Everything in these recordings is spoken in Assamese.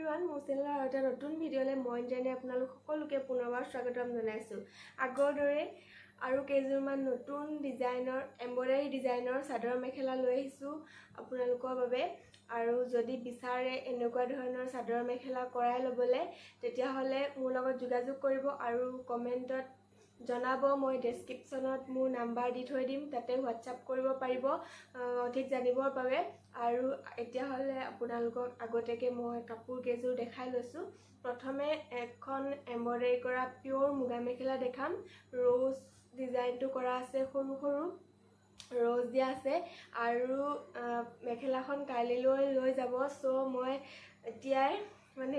এভৰিৱান, মোৰ চেনেলৰ এটা নতুন ভিডিঅ'লৈ মই ইন্দ্ৰাণী আপোনালোক সকলোকে পুনৰবাৰ স্বাগতম জনাইছোঁ। আগৰ দৰে আৰু কেইযোৰমান নতুন ডিজাইনৰ এম্ব্ৰইডাৰী ডিজাইনৰ চাদৰ মেখেলা লৈ আহিছোঁ আপোনালোকৰ বাবে। আৰু যদি বিচাৰে এনেকুৱা ধৰণৰ চাদৰ মেখেলা কৰাই ল'বলৈ, তেতিয়াহ'লে মোৰ লগত যোগাযোগ কৰিব আৰু কমেণ্টত জনাব। মই ডেছক্ৰিপশ্যনত মোৰ নাম্বাৰ দি থৈ দিম, তাতে হোৱাটছআপ কৰিব পাৰিব অধিক জানিবৰ বাবে। আৰু এতিয়াহ'লে আপোনালোকক আগতীয়াকৈ মই কাপোৰ কেইযোৰ দেখাই লৈছোঁ। প্ৰথমে এখন এম্ব্ৰইডাৰী কৰা পিয়'ৰ মুগা মেখেলা দেখাম। ৰ'জ ডিজাইনটো কৰা আছে, সৰু সৰু ৰ'জ দিয়া আছে। আৰু মেখেলাখন কাইলৈ লৈ যাব। চ' মই এতিয়াই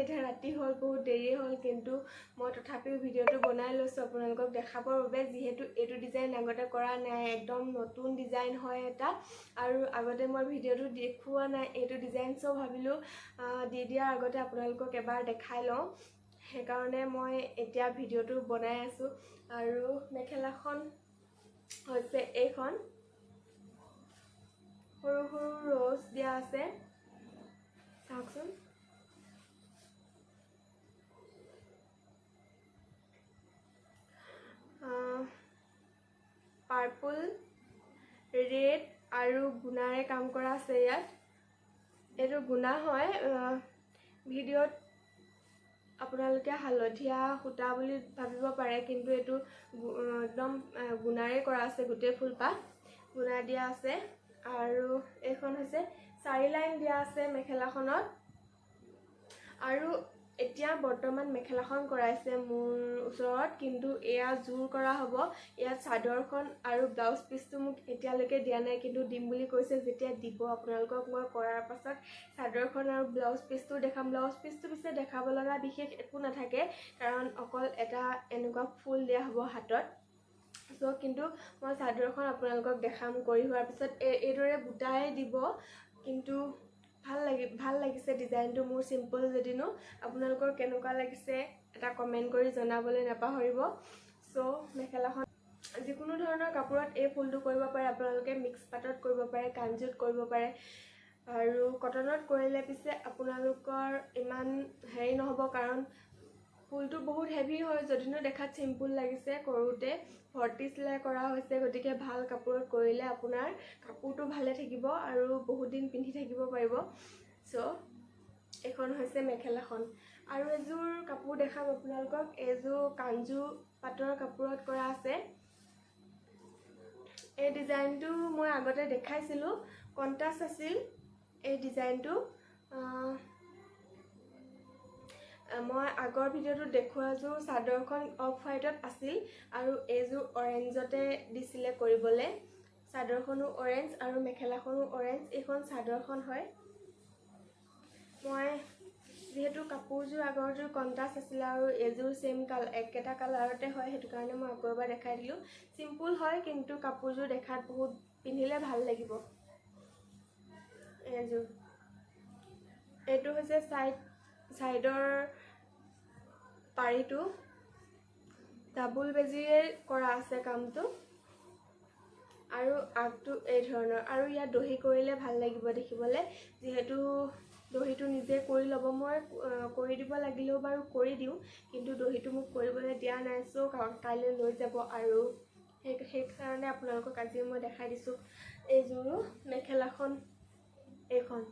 এতিয়া ৰাতি হ'ল, বহুত দেৰি হ'ল, কিন্তু মই তথাপিও ভিডিঅ'টো বনাই লৈছোঁ আপোনালোকক দেখাবৰ বাবে, যিহেতু এইটো ডিজাইন আগতে কৰা নাই, একদম নতুন ডিজাইন হয় এটা। আৰু আগতে মই ভিডিঅ'টো দেখুওৱা নাই এইটো ডিজাইন, চ' ভাবিলোঁ দি দিয়াৰ আগতে আপোনালোকক এবাৰ দেখাই লওঁ, সেইকাৰণে মই এতিয়া ভিডিঅ'টো বনাই আছোঁ। আৰু মেখেলাখন হৈছে এইখন, সৰু সৰু ৰ'জ দিয়া আছে, চাওকচোন। পাৰ্পল, ৰেড আৰু গুণাৰে কাম কৰা আছে ইয়াত। এইটো গুণা হয়, ভিডিঅ'ত আপোনালোকে হালধীয়া সূতা বুলি ভাবিব পাৰে, কিন্তু এইটো একদম গুণাৰে কৰা আছে, গোটেই ফুলপাহ গুণা দিয়া আছে। আৰু এইখন হৈছে 4 লাইন দিয়া আছে মেখেলাখনত। আৰু এতিয়া বৰ্তমান মেখেলাখন কৰাইছে মোৰ ওচৰত, কিন্তু এয়া জোৰ কৰা হ'ব। ইয়াত চাদৰখন আৰু ব্লাউজ পিচটো মোক এতিয়ালৈকে দিয়া নাই, কিন্তু দিম বুলি কৈছে। যেতিয়া দিব আপোনালোকক মই কৰাৰ পাছত চাদৰখন আৰু ব্লাউজ পিচটো দেখাম। ব্লাউজ পিচটো পিছে দেখাব লগা বিশেষ একো নাথাকে, কাৰণ অকল এটা এনেকুৱা ফুল দিয়া হ'ব হাতত। চ' কিন্তু মই চাদৰখন আপোনালোকক দেখাম কৰি হোৱাৰ পিছত। এইদৰে বুটাই দিব, কিন্তু ভাল লাগিছে ডিজাইনটো মোৰ, চিম্পল যদিনো। আপোনালোকৰ কেনেকুৱা লাগিছে এটা কমেণ্ট কৰি জনাবলৈ নাপাহৰিব। চ' মেখেলাখন যিকোনো ধৰণৰ কাপোৰত এই ফুলটো কৰিব পাৰে আপোনালোকে। মিক্স পাটত কৰিব পাৰে, কাঞ্জুত কৰিব পাৰে, আৰু কটনত কৰিলে পিছে আপোনালোকৰ ইমান হেৰি নহ'ব, কাৰণ ফুলটো বহুত হেভি হয়। যদিনো দেখাত চিম্পুল লাগিছে, কৰোঁতে ভৰ্তি চিলাই কৰা হৈছে, গতিকে ভাল কাপোৰত কৰিলে আপোনাৰ কাপোৰটো ভালে থাকিব আৰু বহুত দিন পিন্ধি থাকিব পাৰিব। চ' এইখন হৈছে মেখেলাখন। আৰু এযোৰ কাপোৰ দেখাম আপোনালোকক। এইযোৰ কাঞ্জু পাটৰ কাপোৰত কৰা আছে। এই ডিজাইনটো মই আগতে দেখাইছিলোঁ, কণ্ট্ৰাষ্ট আছিল এই ডিজাইনটো। মই আগৰ ভিডিঅ'টোত দেখুৱাযোৰ চাদৰখন অফ হোৱাইটত আছিল, আৰু এইযোৰ অৰেঞ্জতে দিছিলে কৰিবলৈ। চাদৰখনো অৰেঞ্জ আৰু মেখেলাখনো অৰেঞ্জ। এইখন চাদৰখন হয়। মই যিহেতু কাপোৰযোৰ আগৰযোৰ কণ্ট্ৰাষ্ট আছিলে আৰু এইযোৰ ছেইম একেটা কালাৰতে হয়, সেইটো কাৰণে মই আকৌ এবাৰ দেখাই দিলোঁ। চিম্পুল হয়, কিন্তু কাপোৰযোৰ দেখাত বহুত পিন্ধিলে ভাল লাগিব। এইটো হৈছে ছাইডৰ পাৰিটো, ডাবুল বেজিৰে কৰা আছে কামটো, আৰু আগটো এই ধৰণৰ। আৰু ইয়াত দহি কৰিলে ভাল লাগিব দেখিবলৈ, যিহেতু দহিটো নিজে কৰি ল'ব। মই কৰি দিব লাগিলেও বাৰু কৰি দিওঁ, কিন্তু দহিটো মোক কৰিবলৈ দিয়া নাই। চ' কাইলৈ লৈ যাব, আৰু সেইকাৰণে আপোনালোকক আজি মই দেখাই দিছোঁ। এইযোৰো মেখেলাখন এইখন,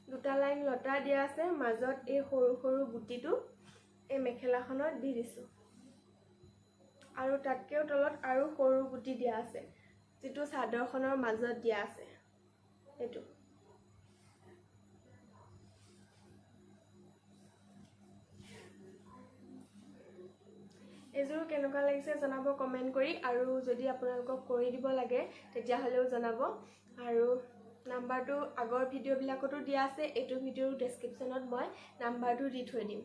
দুটা লাইন লতা দিয়া আছে, মাজত এই সৰু সৰু বুটিটো এই মেখেলাখনত দি দিছোঁ, আৰু তাতকৈও তলত আৰু সৰু বুটি দিয়া আছে, যিটো চাদৰখনৰ মাজত দিয়া আছে। এইটো এইযোৰ কেনেকুৱা লাগিছে জনাব কমেণ্ট কৰি, আৰু যদি আপোনালোকক কৰি দিব লাগে তেতিয়াহ'লেও জনাব। আৰু নাম্বাৰটো আগৰ ভিডিঅ'বিলাকতো দিয়া আছে, এইটো ভিডিঅ'ৰ ডেছক্ৰিপশ্যনত মই নাম্বাৰটো দি থৈ দিম।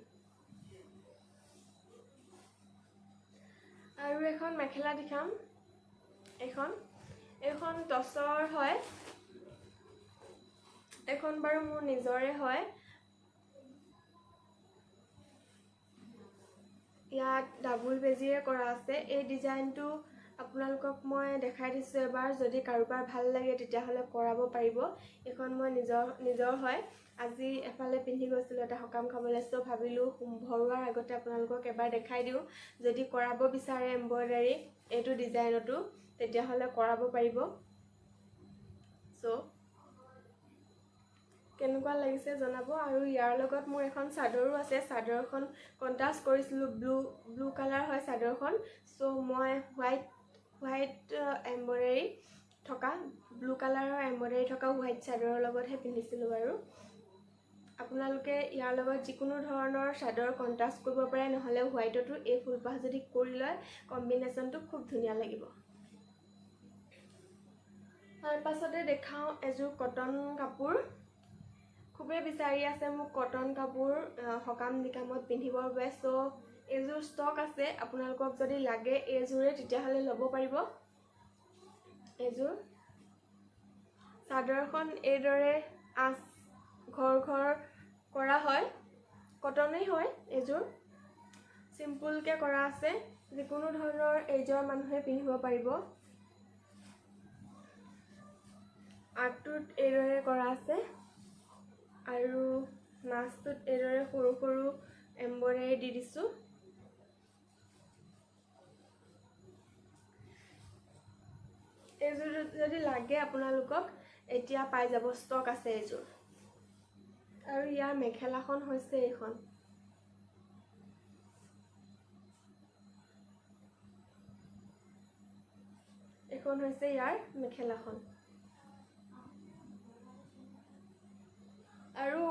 আৰু এখন মেখেলা দেখাম। এইখন টচৰ হয়, এইখন বাৰু মোৰ নিজৰে হয়। ইয়াত ডাবুল বেজিৰে কৰা আছে। এই ডিজাইনটো আপোনালোকক মই দেখাই দিছোঁ এবাৰ, যদি কাৰোবাৰ ভাল লাগে তেতিয়াহ'লে কৰাব পাৰিব। এইখন মই নিজৰ হয়। আজি এফালে পিন্ধি গৈছিলোঁ এটা সকাম খাবলৈ, চ' ভাবিলোঁ ভৰোৱাৰ আগতে আপোনালোকক এবাৰ দেখাই দিওঁ। যদি কৰাব বিচাৰে এম্ব্ৰইডাৰী এইটো ডিজাইনতো তেতিয়াহ'লে কৰাব পাৰিব। চ' কেনেকুৱা লাগিছে জনাব। আৰু ইয়াৰ লগত মোৰ এখন চাদৰো আছে। চাদৰখন কণ্ট্ৰাষ্ট কৰিছিলোঁ, ব্লু কালাৰ হয় চাদৰখন। চ' মই হোৱাইট এম্ব্ৰইডাৰী থকা, ব্লু কালাৰৰ এম্ব্ৰইডাৰী থকা হোৱাইট চাদৰৰ লগতহে পিন্ধিছিলোঁ বাৰু। আপোনালোকে ইয়াৰ লগত যিকোনো ধৰণৰ চাদৰ কণ্ট্ৰাষ্ট কৰিব পাৰে, নহ'লে হোৱাইটতো এই ফুলপাহ যদি কৰি লয় কম্বিনেশ্যনটো খুব ধুনীয়া লাগিব। তাৰ পাছতে দেখাওঁ এযোৰ কটন কাপোৰ। খুবেই বিচাৰি আছে মোক কটন কাপোৰ সকাম নিকামত পিন্ধিবৰ বাবে। চ' এইযোৰ ষ্টক আছে, আপোনালোকক যদি লাগে এইযোৰে তেতিয়াহ'লে ল'ব পাৰিব। এইযোৰ চাদৰখন এইদৰে ঘৰ কৰা হয়, কটনেই হয়। এইযোৰ চিম্পুলকৈ কৰা আছে, যিকোনো ধৰণৰ এইযোৰ মানুহে পিন্ধিব পাৰিব। আগটোত এইদৰে কৰা আছে আৰু মাছটোত এইদৰে সৰু সৰু এম্ব্ৰইডাৰী দি দিছোঁ। এইযোৰ যদি লাগে আপোনালোকক এতিয়া পাই যাব, ষ্টক আছে এইযোৰ। আৰু ইয়াৰ মেখেলাখন হৈছে এইখন। এইখন হৈছে ইয়াৰ মেখেলাখন। আৰু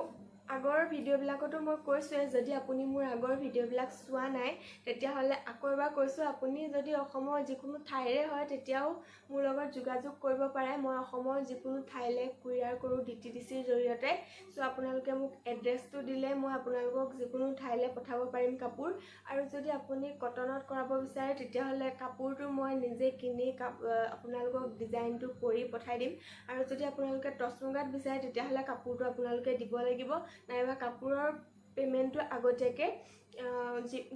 আগৰ ভিডিঅ'বিলাকতো মই কৈছোঁৱে, যদি আপুনি মোৰ আগৰ ভিডিঅ'বিলাক চোৱা নাই তেতিয়াহ'লে আকৌ এবাৰ কৈছোঁ, আপুনি যদি অসমৰ যিকোনো ঠাইৰে হয় তেতিয়াও মোৰ লগত যোগাযোগ কৰিব পাৰে। মই অসমৰ যিকোনো ঠাইলৈ কুৰিয়াৰ কৰোঁ DTDCৰ জৰিয়তে। চ' আপোনালোকে মোক এড্ৰেছটো দিলে মই আপোনালোকক যিকোনো ঠাইলৈ পঠাব পাৰিম কাপোৰ। আৰু যদি আপুনি কটনত কৰাব বিচাৰে তেতিয়াহ'লে কাপোৰটো মই নিজে কিনি আপোনালোকক ডিজাইনটো কৰি পঠাই দিম। আৰু যদি আপোনালোকে টচ মুগাত বিচাৰে তেতিয়াহ'লে কাপোৰটো আপোনালোকে দিব লাগিব, নাইবা কাপোৰৰ পে'মেণ্টটো আগতীয়াকৈ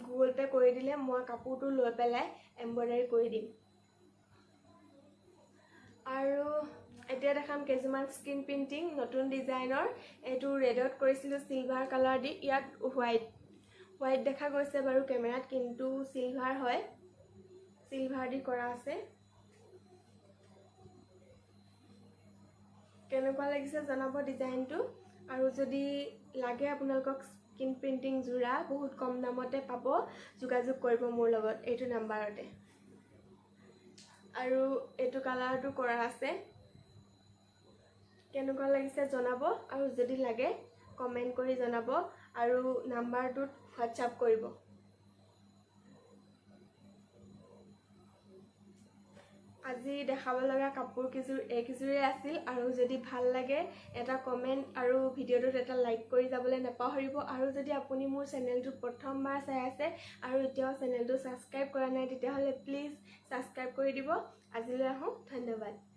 গুগল পে' কৰি দিলে মই কাপোৰটো লৈ পেলাই এম্ব্ৰইডাৰী কৰি দিম। আৰু এতিয়া দেখাম কেইযোৰমান স্ক্ৰীন প্ৰিণ্টিং নতুন ডিজাইনৰ। এইটো ৰেডত কৰিছিলোঁ চিলভাৰ কালাৰ দি, ইয়াত হোৱাইট দেখা গৈছে বাৰু কেমেৰাত, কিন্তু চিলভাৰ হয়, চিলভাৰ দি কৰা আছে। কেনেকুৱা লাগিছে জনাব ডিজাইনটো। আৰু যদি লাগে আপোনালোকক স্ক্ৰীন প্ৰিণ্টিং যোৰা বহুত কম দামতে পাব, যোগাযোগ কৰিব মোৰ লগত এইটো নাম্বাৰতে। আৰু এইটো কালাৰটো কৰা আছে। কেনেকুৱা লাগিছে জনাব, আৰু যদি লাগে কমেণ্ট কৰি জনাব, আৰু নাম্বাৰটোত হোৱাটছআপ কৰিব। আজি দেখাব লগা কাপোৰ এইকেইযোৰে আছিল। আৰু যদি ভাল লাগে এটা কমেণ্ট আৰু ভিডিঅ'টোত এটা লাইক কৰি যাবলৈ নাপাহৰিব। আৰু যদি আপুনি মোৰ চেনেলটো প্ৰথমবাৰ চাই আছে আৰু এতিয়াও চেনেলটো ছাবস্ক্ৰাইব কৰা নাই তেতিয়াহ'লে প্লিজ ছাবস্ক্ৰাইব কৰি দিব। আজিলৈ আহোঁ, ধন্যবাদ।